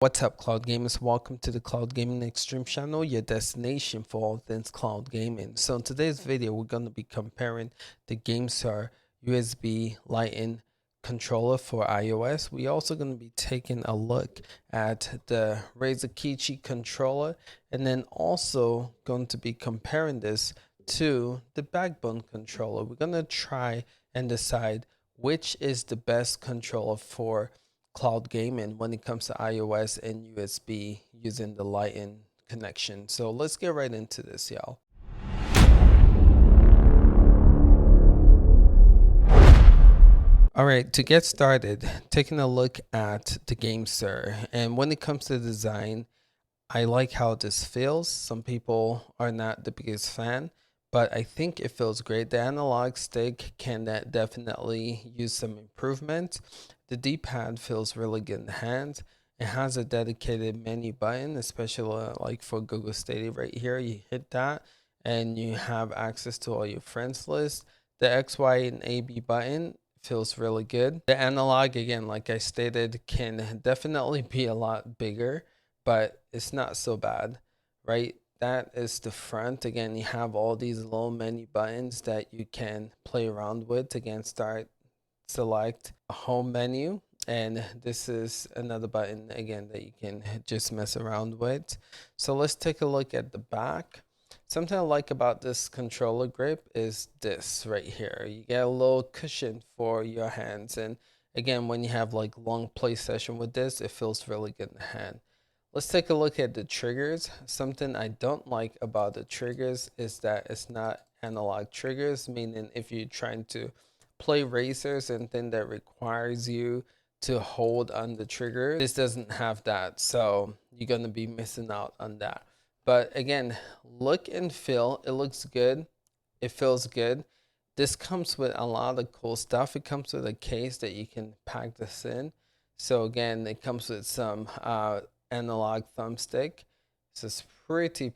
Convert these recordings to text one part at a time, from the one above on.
What's up, cloud gamers? Welcome to the Cloud Gaming Extreme channel, your destination for all things cloud gaming. So in today's video, we're going to be comparing the Gamesir USB Lightning Controller for iOS. We're also going to be taking a look at the Razer Kishi controller, and then also going to be comparing this to the Backbone controller. We're going to try and decide which is the best controller for cloud gaming when it comes to iOS and USB using the Lightning connection. So let's get right into this, y'all. All right, to get started, taking a look at the Gamesir, and when it comes to design, I like how this feels. Some people are not the biggest fan, but I think it feels great. The analog stick can definitely use some improvement. The D-pad feels really good in the hand. It has a dedicated menu button, especially like for Google Stadia right here. You hit that and you have access to all your friends list. The X, Y, and AB button feels really good. The analog, again, like I stated, can definitely be a lot bigger, but it's not so bad, right? That is the front. Again, you have all these little menu buttons that you can play around with. Again, start, select a home menu, and this is another button again that you can just mess around with. So let's take a look at the back. Something I like about this controller grip is this right here. You get a little cushion for your hands, and again, when you have like long play session with this, it feels really good in the hand. Let's take a look at the triggers. Something I don't like about the triggers is that it's not analog triggers, meaning if you're trying to play racers and then that requires you to hold on the trigger, this doesn't have that, so you're going to be missing out on that. But again, look and feel, it looks good, it feels good. This comes with a lot of cool stuff. It comes with a case that you can pack this in. So again, it comes with some analog thumbstick. This is pretty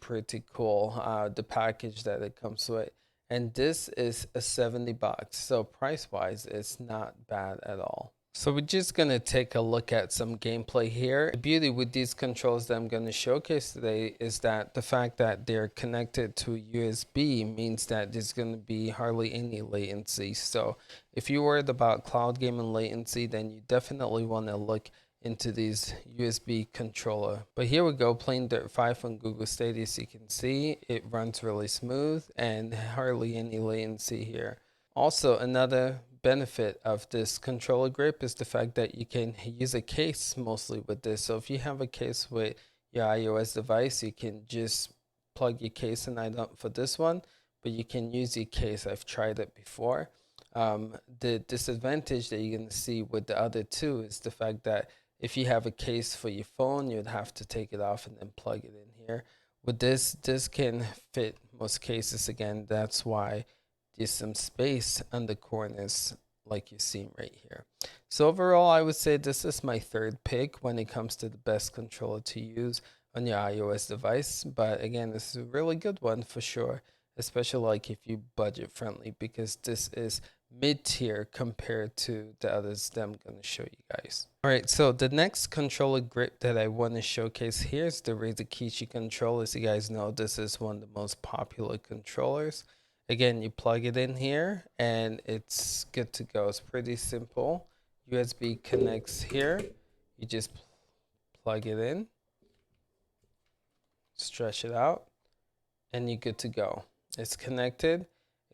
cool, the package that it comes with. And this is a 70 bucks. So price wise, it's not bad at all. So we're just going to take a look at some gameplay here. The beauty with these controls that I'm going to showcase today is that the fact that they're connected to USB means that there's going to be hardly any latency. So if you're worried about cloud gaming latency, then you definitely want to look into these USB controller. But here we go, playing Dirt 5 on Google Stadia. As you can see, it runs really smooth and hardly any latency here. Also, another benefit of this controller grip is the fact that you can use a case mostly with this. So if you have a case with your iOS device, you can just plug your case in. I don't for this one, but you can use your case. I've tried it before. The disadvantage that you're going to see with the other two is the fact that if you have a case for your phone, you'd have to take it off and then plug it in here. With this can fit most cases. Again, that's why there's some space on the corners like you see right here. So overall, I would say this is my third pick when it comes to the best controller to use on your iOS device. But again, this is a really good one for sure, especially like if you budget friendly, because this is mid-tier compared to the others that I'm going to show you guys. All right, so the next controller grip that I want to showcase here is the Razer Kishi controller. As you guys know, this is one of the most popular controllers. Again, you plug it in here and it's good to go. It's pretty simple. USB connects here. You just plug it in, stretch it out, and you're good to go. It's connected.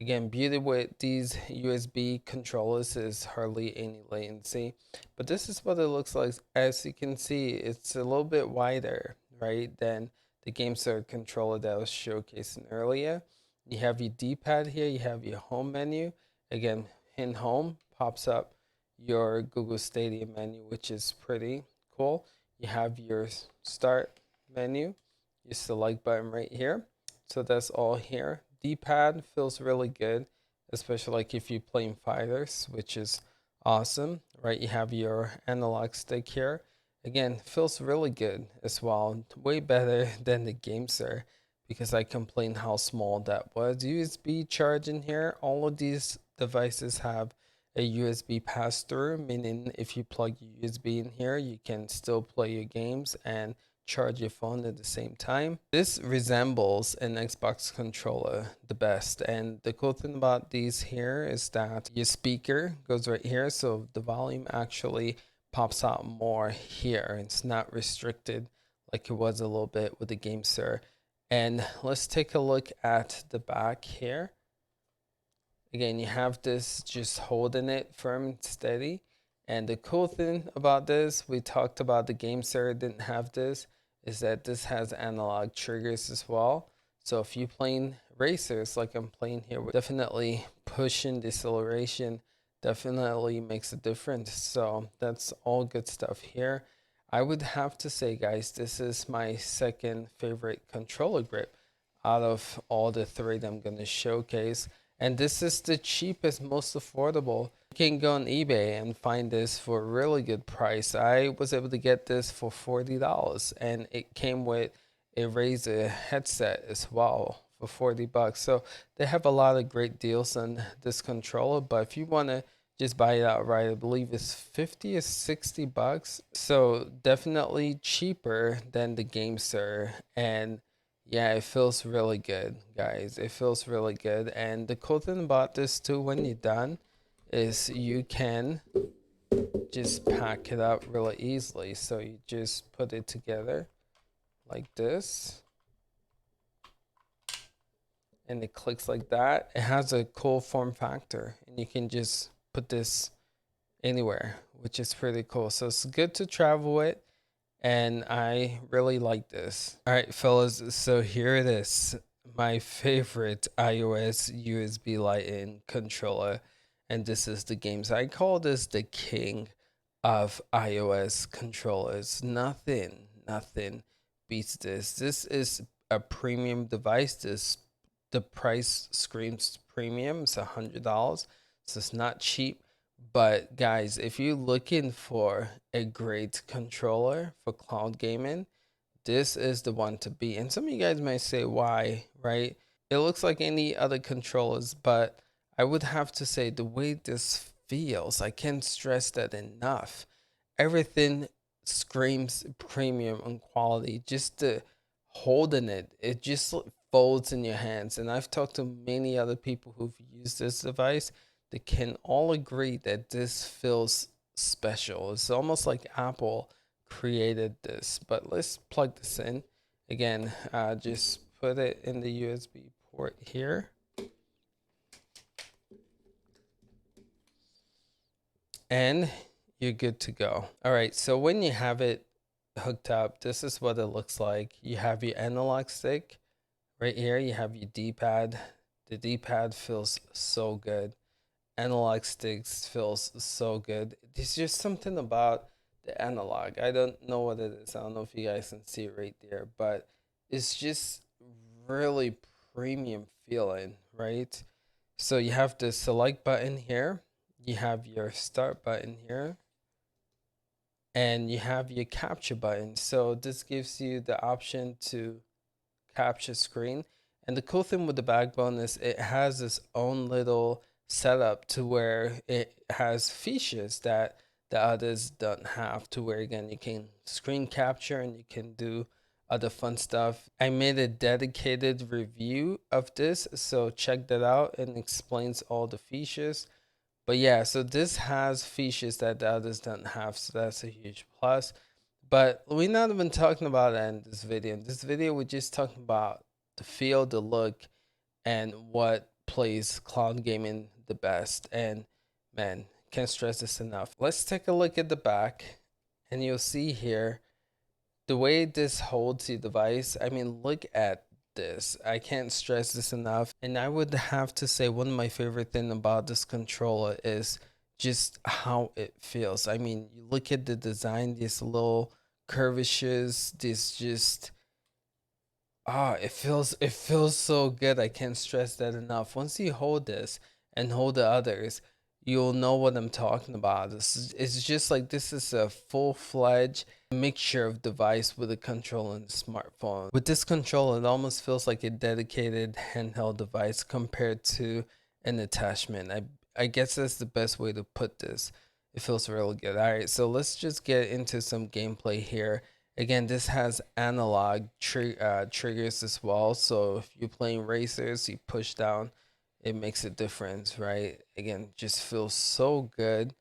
Again, beauty with these USB controllers is hardly any latency, but this is what it looks like. As you can see, it's a little bit wider, right, than the Gamesir controller that I was showcasing earlier. You have your D-pad here, you have your home menu. Again, in home pops up your Google Stadia menu, which is pretty cool. You have your start menu, your select button right here. So that's all here. D-pad feels really good, especially like if you're playing fighters, which is awesome, right? You have your analog stick here. Again, feels really good as well. Way better than the Gamesir, because I complained how small that was. USB charging here. All of these devices have a USB pass-through, meaning if you plug your USB in here, you can still play your games and charge your phone at the same time. This resembles an Xbox controller the best, and the cool thing about these here is that your speaker goes right here, so the volume actually pops out more here. It's not restricted like it was a little bit with the Gamesir. And let's take a look at the back here. Again, you have this just holding it firm and steady. And the cool thing about this, we talked about the Gamesir didn't have this, is that this has analog triggers as well. So if you're playing racers like I'm playing here, definitely pushing deceleration definitely makes a difference. So that's all good stuff here. I would have to say, guys, this is my second favorite controller grip out of all the three that I'm going to showcase. And this is the cheapest, most affordable. You can go on eBay and find this for a really good price. I was able to get this for $40, and it came with a Razer headset as well for 40 bucks. So they have a lot of great deals on this controller, but if you want to just buy it outright, I believe it's 50 or 60 bucks. So definitely cheaper than the Gamesir, and yeah, it feels really good, guys. It feels really good. And the cool thing about this too, when you're done, is you can just pack it up really easily. So you just put it together like this, and it clicks like that. It has a cool form factor, and you can just put this anywhere, which is pretty cool. So it's good to travel with, and I really like this. All right, fellas, so here it is, my favorite iOS USB Lightning controller, and this is the Games. I call this the king of iOS controllers. Nothing beats this. This is a premium device. The price screams premium. It's $100, so it's not cheap. But guys, if you're looking for a great controller for cloud gaming, this is the one to be. And some of you guys might say, why, right? It looks like any other controllers, but I would have to say the way this feels, I can't stress that enough. Everything screams premium and quality. Just the holding it, it just folds in your hands. And I've talked to many other people who've used this device. They can all agree that this feels special. It's almost like Apple created this. But let's plug this in. Again, just put it in the USB port here. And you're good to go. All right, so when you have it hooked up, this is what it looks like. You have your analog stick right here. You have your D-pad. The D-pad feels so good. Analog sticks feels so good. There's just something about the analog. I don't know what it is. I don't know if you guys can see it right there, but it's just really premium feeling, right? So you have the select button here. You have your start button here, and you have your capture button. So this gives you the option to capture screen. And the cool thing with the Backbone is it has its own little setup to where it has features that the others don't have, to where again you can screen capture and you can do other fun stuff. I made a dedicated review of this, so check that out, and explains all the features. But yeah, so this has features that the others don't have, so that's a huge plus. But we're not even talking about that in this video. In this video, we're just talking about the feel, the look, and what plays cloud gaming the best. And man, can't stress this enough. Let's take a look at the back, and you'll see here the way this holds your device. I mean, look at this. I can't stress this enough. And I would have to say one of my favorite thing about this controller is just how it feels. I mean, you look at the design, these little curvatures, this just it feels so good. I can't stress that enough. Once you hold this and hold the others, you'll know what I'm talking about. It's just like this is a full-fledged mixture of device with a controller and a smartphone. With this controller, it almost feels like a dedicated handheld device compared to an attachment. I guess that's the best way to put this. It feels really good. All right, so let's just get into some gameplay here. Again, this has analog triggers as well. So if you're playing racers, you push down, it makes a difference, right? Again, just feels so good.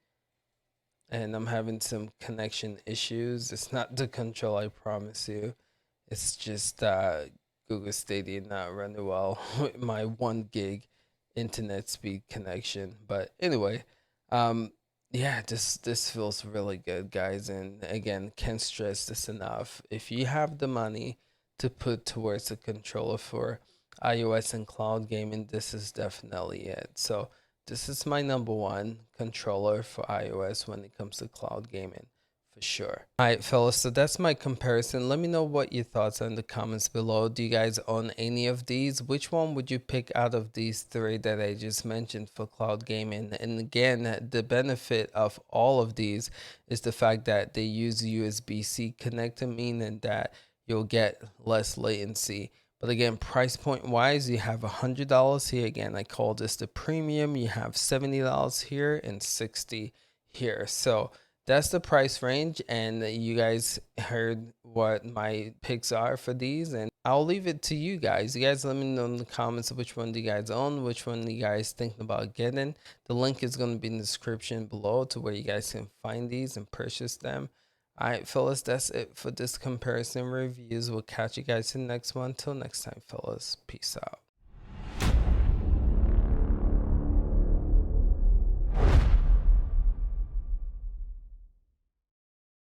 And I'm having some connection issues. It's not the control, I promise you. It's just Google Stadia not running well with my 1 gig internet speed connection. But anyway, um, yeah, this feels really good, guys. And again, can't stress this enough. If you have the money to put towards a controller for iOS and cloud gaming, this is definitely it. So this is my number one controller for iOS when it comes to cloud gaming for sure. All right, fellas, so that's my comparison. Let me know what your thoughts are in the comments below. Do you guys own any of these? Which one would you pick out of these three that I just mentioned for cloud gaming? And again, the benefit of all of these is the fact that they use USB-C connector, meaning that you'll get less latency. But again, price point wise, you have $100 here. Again, I call this the premium. You have $70 here and 60 here. So that's the price range, and you guys heard what my picks are for these, and I'll leave it to you guys. You guys let me know in the comments which one do you guys own, which one do you guys thinking about getting. The link is going to be in the description below to where you guys can find these and purchase them. All right, fellas, that's it for this comparison reviews. We'll catch you guys in the next one. Till next time, fellas, peace out.